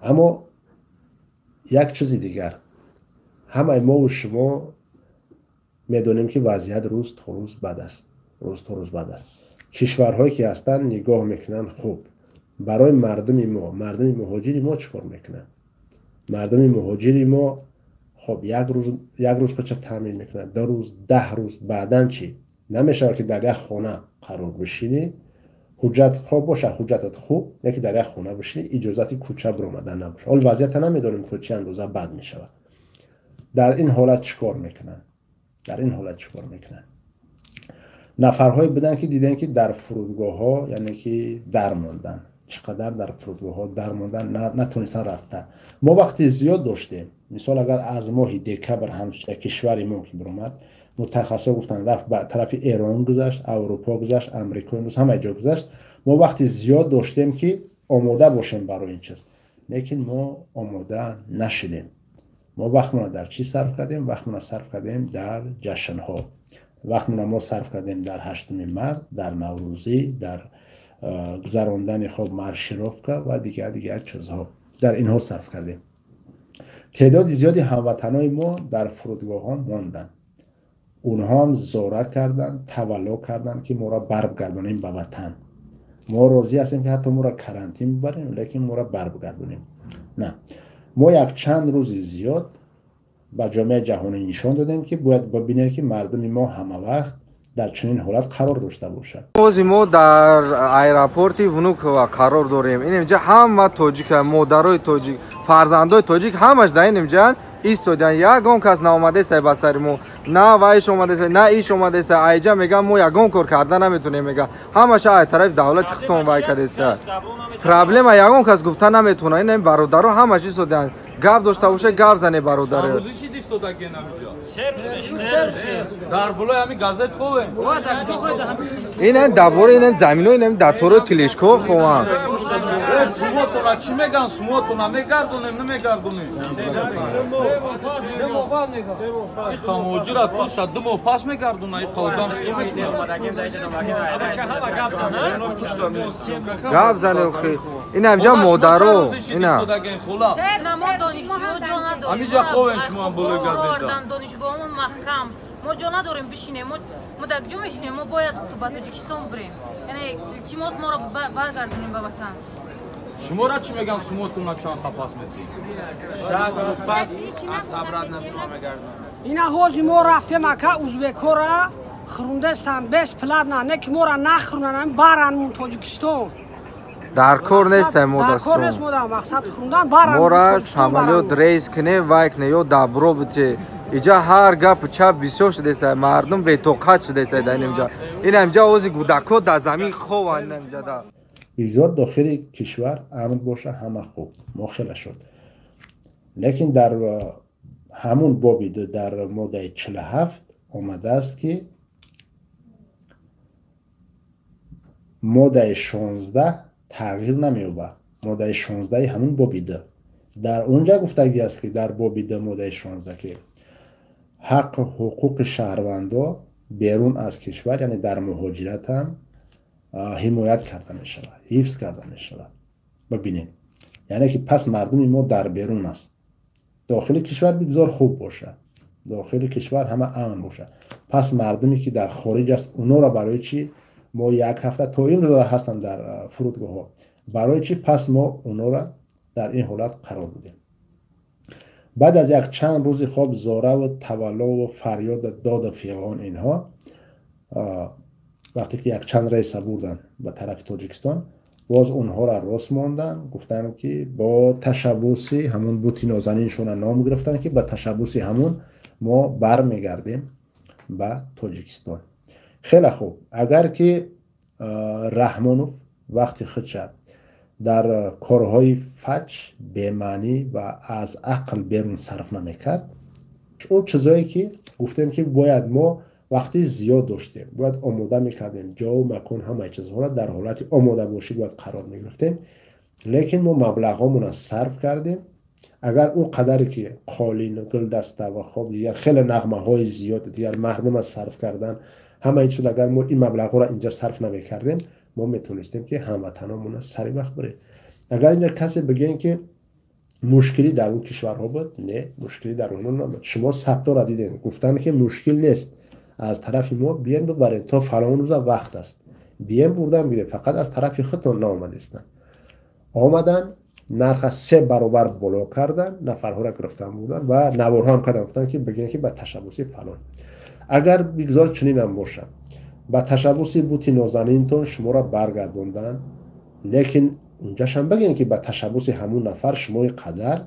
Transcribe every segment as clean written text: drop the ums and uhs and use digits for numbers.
اما یک چیز دیگر، همه ما و شما میدونیم که وضعیت روز تا روز بد است، روز تا روز بد است. کشورهایی که هستن نگاه میکنن خوب برای مردم مهاجر ما چیکار میکنن. مردم مهاجر ما خب یک روز خودش تامین میکنن، 2 روز، 10 روز، بعدن چی؟ نمیشه که در یک خانه قرار بشینی، حجت خوب باشه، حجتت خوب، نه که در یک خانه بشینی اجازت کوچه برآمدن نباشه. حال وضعیت نمیدونیم تا چه اندازه بد میشود. در این حالت چیکار میکنن؟ نفرهای بدن که دیدن که در فرودگاه ها، یعنی که در ماندن، چقدر در فرودگاه ها در ماندن، نتونستن رفته. ما وقتی زیاد داشتیم، مثال اگر از ماه دکبر هم کشوری ما که برآمد، متخصصا گفتن رفت به طرف ایران گذشت، اروپا گذشت، امریکا، امروز همه جا گذشت. ما وقتی زیاد داشتیم که آماده باشیم برای این چیز، لیکن ما آماده نشدیم. ما وقتمون در چی صرف کردیم؟ وقتمون صرف کردیم در جشن ها، وقتمون ما صرف کردیم در 8 مارس، در نوروزی، در گذراندن خوب مارشیروفکا و دیگر چیزها، در اینها صرف کردیم. تعداد زیادی هموطنای ما در فرودگاه ها ماندن، اونها هم زارت کردن، تولا کردن که ما را برگردونیم به وطن. ما راضی هستیم که حتی ما را کرانتین ببریم، لیکن ما را برگردونیم نه. ما یک چند روز زیاد به جامعه جهانی نشان دادیم که باید ببینیم که مردم ما همه وقت در چنین حالت قرار داشته باشد. ما در ایرپورتی ونوک و قرار داریم. این اینجا همه تاجیک، مادرای تاجیک، فرزندای تاجیک همش در اینجا ایستادن. یگان کس نامده است به سر ما، نه وایش اومده است، نه ایش اومده است. ایجا میگم ما یگان کار کردن نمیتونیم. میگه همش از طرف دولت خطون وای کرده است. پرابلم یگان کس گفتن نمیتونه. این برادرها همش ایستادن. گپ داشته باشه گپ زنه برادر. روزی چی دیست داد که نمیجا؟ در بالای همین گازت خوبه. این درباره این زمینای این دکتر تلسکوپ خوان. سموتونا چی میگن؟ سموتونا میگردونیم نمیگردونیم. خاموجرات پس شدم و پس میگردونه. این خودم چی میگه؟ گپ زنه خیلی. این همجا مادرو اینا. همینجا خوبه شما هم بلوی گازت دانشگاهمون محکم. ما جا نداریم بشینیم، ما در کجا میشینیم؟ ما باید تو به تاجیکستان بریم، یعنی التماس ما رو برگردونیم به وطن. شما را چی میگن؟ سموتونا چند تپاس میتونید؟ 60 روز پس خبرات نسوما میگردن. اینا هوزی ما رفته مکه ازبکو را خرونده استن بس پلاد نه که ما را نخرونن برن تاجیکستان. در کار نیست در کار نیست مقصد خوندن برن مورا سامالیات ریس کنه وای کنه یا دبرو بچه اینجا هر گپ چپ بسیار شده است. مردم به توقعت شده است در اینجا. این اینجا اوزی گودکو در زمین خوب این اینجا دا بگذار داخل کشور امن باشه همه خوب مخیل شد، لیکن در همون بابی در ماده 47 آمده است که ماده 16 تغییر نمی‌یابد. ماده 16 همون بابی ده در اونجا گفتگی است که در بابی ده ماده 16 که حق حقوق شهروندان بیرون از کشور، یعنی در مهاجرت هم حمایت کرده می شود، حفظ کرده می شود. ببینید یعنی که پس مردم ما در بیرون است، داخل کشور بگذار خوب باشه، داخل کشور همه امن باشه، پس مردمی که در خارج است اونا را برای چی ما یک هفته تا این روز هستن در فرودگاه ها، برای چی پس ما اونا را در این حالت قرار دادیم. بعد از یک چند روز خواب زاره و تولا و فریاد داد فیغان اینها، وقتی که یک چند رئیس بردن به طرف تاجیکستان، باز اونها را راست ماندن، گفتن که با تشبوسی همون بوتی نازنینشون نام گرفتن که با تشبوسی همون ما بر میگردیم به تاجیکستان. خیلی خوب، اگر که رحمانوف وقتی خودش در کارهای فچ بی‌معنی و از عقل بیرون صرف نمیکرد، اون چیزایی که گفتیم که باید ما وقتی زیاد داشتیم باید آماده میکردیم، جا و مکان همه چیزها را در حالت آماده باشی باید قرار میگرفتیم، لیکن ما مبلغامون را صرف کردیم. اگر اون قدری که قالین و گل دسته و خواب دیگر خیلی نغمه های زیاد دیگر مردم از صرف کردن همه این شد، اگر ما این مبلغ را اینجا صرف نمیکردیم ما میتونستیم که هموطنامون سری وقت بریم. اگر اینجا کسی بگین که مشکلی در اون کشورها بود؟ نه، مشکلی در اون نبود. شما ثبتا را دیدین گفتن که مشکل نیست، از طرف ما بیان ببرین تا فلان روز وقت است، بیان بردن میره، فقط از طرف خودتون نآمده استن. آمدن نرخ 3 برابر بالا کردن، نفرها را گرفتن بودن و نوارها هم کردن گفتن که بگین که به تشبوس فلان. اگر بگذار چنین هم باشه، به تشبوس بوتی نازنینتون شما را برگردوندن، لیکن اونجاش هم بگین که به تشبوس همون نفر شما قدر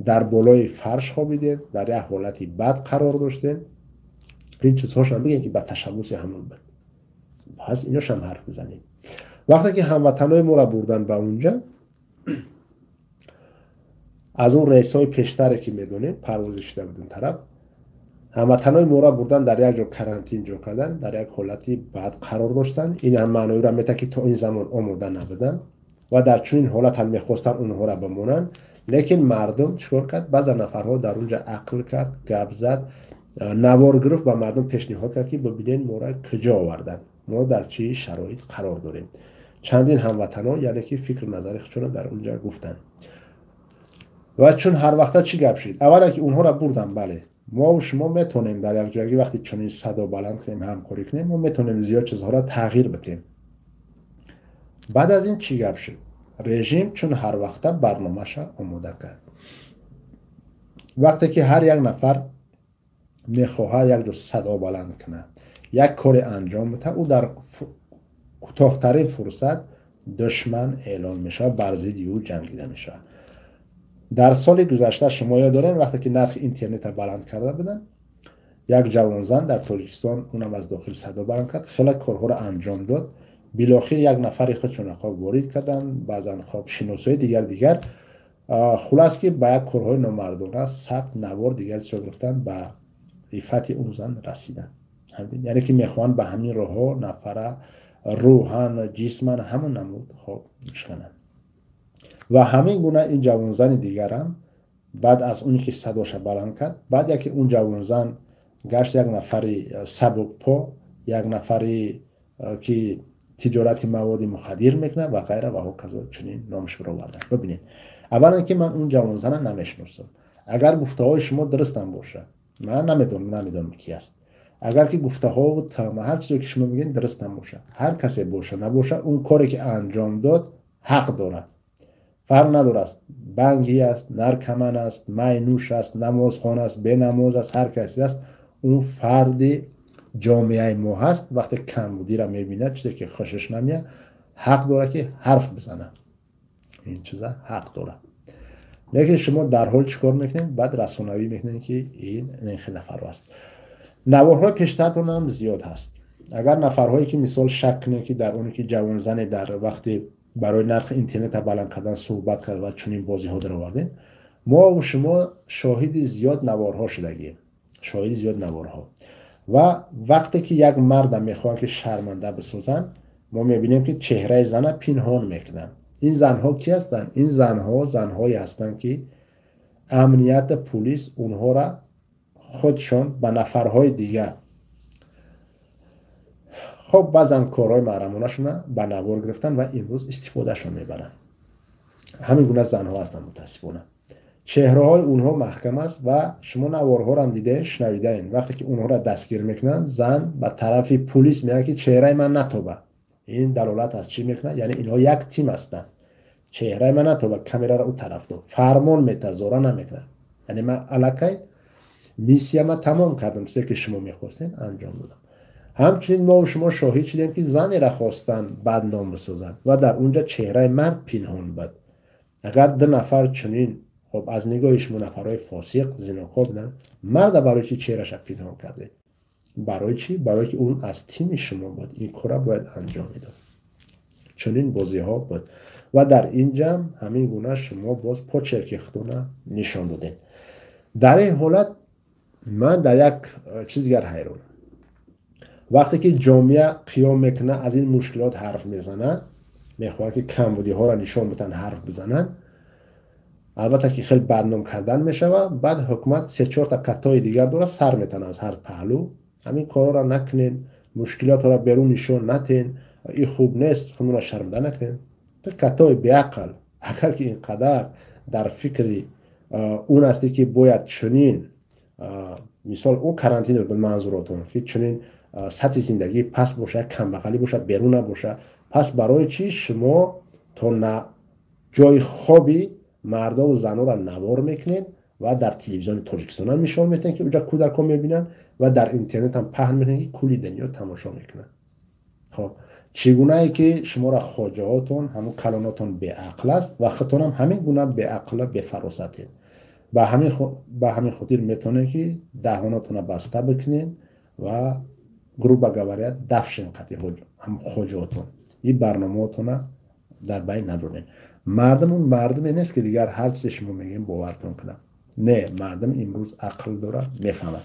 در بالای فرش خوابیدین، در یک حالتی بد قرار داشتین، این چیزهاش هم بگین که به تشبوس همون بود. پس ایناش هم حرف بزنیم. وقتی که هموطنای ما را بردن به اونجا، از اون رئیسای پیشتر که میدونید پروازش شده بودن طرف، هموطنای ما را بردن در یک جا کرانتین جا کردن، در یک حالتی بد قرار داشتن. این هم معنی را میده که تا این زمان آماده نبودن و در چنین حالت هم میخواستن اونها را بمونن. لیکن مردم چیکار کرد؟ بعضی نفرها در اونجا عقل کرد، گپ زد، نوار گرفت، به مردم پیشنهاد کرد که ببینین ما را کجا آوردن، ما در چه شرایط قرار داریم. چندین هموطنا یعنی که فکر نظر خودشون در اونجا گفتن. و چون هر وقت چی گپ شد؟ اولا که اونها را بردن، بله ما و شما میتونیم در یک جایی وقتی چنین صدا بلند کنیم، همکاری کنیم، ما میتونیم زیاد چیزها را تغییر بدیم. بعد از این چی گپ شد؟ رژیم چون هر وقت برنامه‌اش آماده کرد. وقتی که هر یک نفر میخواه یک جور صدا بلند کنه، یک کار انجام بده، او در کوتاه‌ترین فرصت دشمن اعلان میشه، بر ضد او جنگیده میشه. در سال گذشته شما یاد دارین وقتی که نرخ اینترنت بلند کرده بودن، یک جوانزن در تاجیکستان اونم از داخل صدا بلند کرد، خیلی کارها را انجام داد. بالاخره یک نفر خودشون خواب وارد کردن، بعضن خواب شناسای دیگر خلاص که به یک کارهای نامردانه ثبت نوار دیگر چیز گرفتن، به عفت اون زن رسیدن. یعنی که میخوان به همین راه ها نفره روحان جسمن همون نمود خواب میشکنن. و همین گونه این جوانزن دیگر هم بعد از اونی که صداش بلند کرد، بعد یکی اون جوانزن گشت یک نفری سبک پا، یک نفری که تجارت مواد مخدر میکنه و غیره و هکذا چنین نامش رو آوردن. ببینید اولا که من اون جوانزن نمیشناسم، اگر گفته های شما درست هم باشه، من نمیدونم کی است، اگر که گفته ها و هر چیزی که شما میگین درست هم باشه، هر کسی باشه نباشه، اون کاری که انجام داد حق داره، فرق نداره است، بنگی است، نرکمن است، مینوش است، نمازخوان است، به نماز است، هر کسی است، اون فرد جامعه ما هست. وقتی کمبودی را میبینه، چیزی که خوشش نمیاد، حق داره که حرف بزنه، این چیزا حق داره. لیکن شما در حال چیکار میکنین؟ بعد رسانه‌ای میکنین که این خیلی نفر است. نوارهای پیشترتون هم زیاد هست. اگر نفرهایی که مثال شک کنین که در اونی که جوان زن در وقتی برای نرخ اینترنت بلند کردن صحبت کرد و چنین بازی ها در آوردین، ما و شما شاهد زیاد نوارها شدگیم، شاهد زیاد نوارها. و وقتی که یک مرد میخواد که شرمنده بسازن، ما میبینیم که چهره زن پنهان میکنن. این زنها کی هستن؟ این زنهایی هستن که امنیت پلیس اونها را خودشان به نفرهای دیگه خب بعضن کارهای محرمانه شونه به نوار گرفتن و امروز استفاده شون میبرن. همین گونه زنها هستن متاسفانه. چهره های اونها محکم است و شما نوارها را هم دیده شنویده این. وقتی که اونها را دستگیر میکنن، زن به طرف پلیس میگه که چهره من نتوبه. این دلالت از چی میکنه؟ یعنی اینها یک تیم هستن. چهره من نتوبه، کامera را اون طرف دو فرمان میتازوره نمیکنه. یعنی من الکی میسیما تمام کردم، چیزی که شما میخواستین انجام دادم. همچنین ما و شما شاهد شدیم که زنی را خواستن بدنام بسازن و در اونجا چهره مرد پنهان بود. اگر دو نفر چنین خب از نگاه شما نفرهای فاسق زناکار بودن، مرد برای چی چهرهش پنهان کرده؟ برای چی؟ برای که اون از تیم شما بود، این کار باید انجام میداد. چنین بازی ها بود و در این جمع همین گونه شما باز پا چرکختونه نشان دادین. در این حالت من در یک چیز دیگر حیرانم. وقتی که جامعه قیام میکنه از این مشکلات حرف میزنه، میخواد که کمبودی ها را نشان بدن، حرف بزنن، البته که خیلی بدنام کردن میشه و بعد حکومت 3-4 تا قطعه دیگر داره سر میتن از هر پهلو. همین کارا را نکنین، مشکلات را بیرون نشون ندین، این خوب نیست، خودتون را شرمنده نکنین. تا قطعه بیعقل اگر که اینقدر در فکر اون هستی که باید چنین مثال اون کرانتین به منظوراتون که چنین سطح زندگی پس باشه، کمبخلی باشه، بیرون نباشه، پس برای چی شما تا جای خوابی مردا و زنها را نوار میکنین و در تلویزیون تاجیکستان هم نشون میدین که اونجا کودکان میبینن و در اینترنت هم پهن میکنن که کلی دنیا تماشا میکنن. خب چگونه ای که شما را خواجهاتون همون کلاناتون به عقل است و خودتون هم همین گونه به عقل به فراسته به همین خاطر میتونه که دهاناتون را بسته بکنین و گروه بگوریت دفشین قطعی هم خواجهاتون این برنامهاتون در بین نبرین. مردم اون مردمی نیست که دیگر هر چیز شما میگیم باورتون کنه. نه، مردم امروز عقل داره، میفهمه.